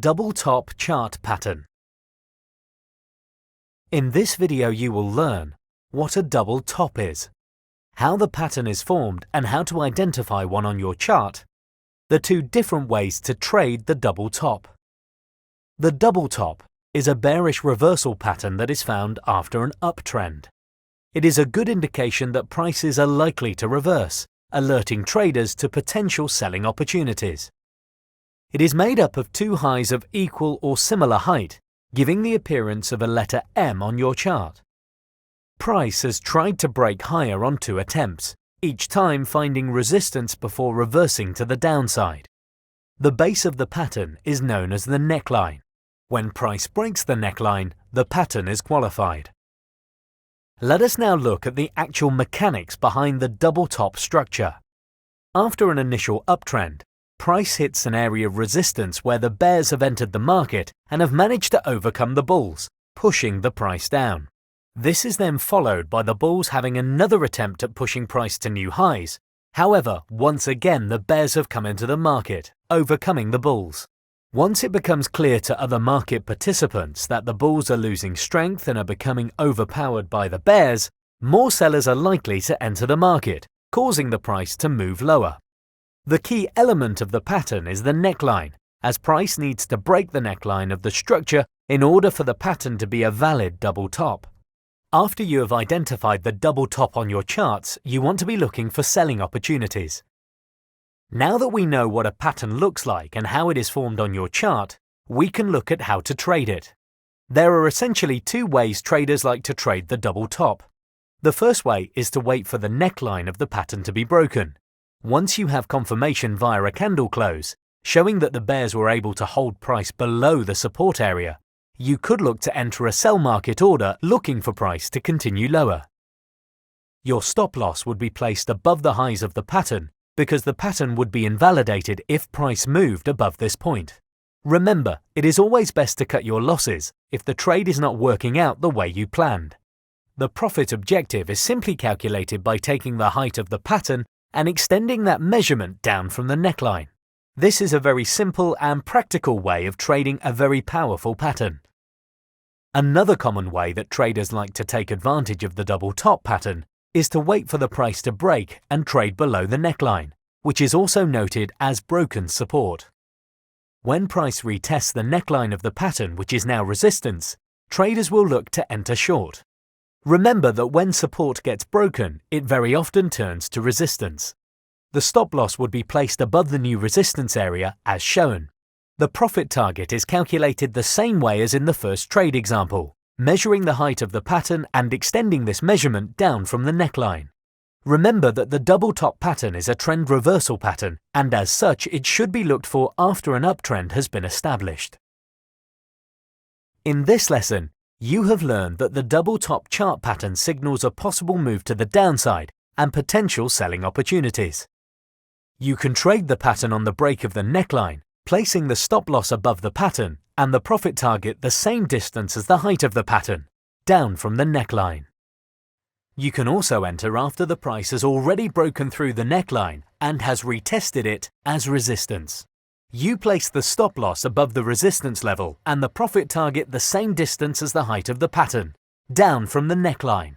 Double top chart pattern. In this video you will learn what a double top is, how the pattern is formed and how to identify one on your chart, the two different ways to trade the double top. The double top is a bearish reversal pattern that is found after an uptrend. It is a good indication that prices are likely to reverse, alerting traders to potential selling opportunities. It is made up of two highs of equal or similar height, giving the appearance of a letter M on your chart. Price has tried to break higher on 2 attempts, each time finding resistance before reversing to the downside. The base of the pattern is known as the neckline. When price breaks the neckline, the pattern is qualified. Let us now look at the actual mechanics behind the double top structure. After an initial uptrend, price hits an area of resistance where the bears have entered the market and have managed to overcome the bulls, pushing the price down. This is then followed by the bulls having another attempt at pushing price to new highs. However, once again the bears have come into the market, overcoming the bulls. Once it becomes clear to other market participants that the bulls are losing strength and are becoming overpowered by the bears, more sellers are likely to enter the market, causing the price to move lower. The key element of the pattern is the neckline, as price needs to break the neckline of the structure in order for the pattern to be a valid double top. After you have identified the double top on your charts, you want to be looking for selling opportunities. Now that we know what a pattern looks like and how it is formed on your chart, we can look at how to trade it. There are essentially two ways traders like to trade the double top. The first way is to wait for the neckline of the pattern to be broken. Once you have confirmation via a candle close, showing that the bears were able to hold price below the support area, you could look to enter a sell market order looking for price to continue lower. Your stop loss would be placed above the highs of the pattern because the pattern would be invalidated if price moved above this point. Remember, it is always best to cut your losses if the trade is not working out the way you planned. The profit objective is simply calculated by taking the height of the pattern and extending that measurement down from the neckline. This is a very simple and practical way of trading a very powerful pattern. Another common way that traders like to take advantage of the double top pattern is to wait for the price to break and trade below the neckline, which is also noted as broken support. When price retests the neckline of the pattern, which is now resistance, traders will look to enter short. Remember that when support gets broken, it very often turns to resistance. The stop loss would be placed above the new resistance area as shown. The profit target is calculated the same way as in the first trade example, measuring the height of the pattern and extending this measurement down from the neckline. Remember that the double top pattern is a trend reversal pattern, and as such it should be looked for after an uptrend has been established. In this lesson, you have learned that the double top chart pattern signals a possible move to the downside and potential selling opportunities. You can trade the pattern on the break of the neckline, placing the stop loss above the pattern and the profit target the same distance as the height of the pattern, down from the neckline. You can also enter after the price has already broken through the neckline and has retested it as resistance. You place the stop loss above the resistance level and the profit target the same distance as the height of the pattern, down from the neckline.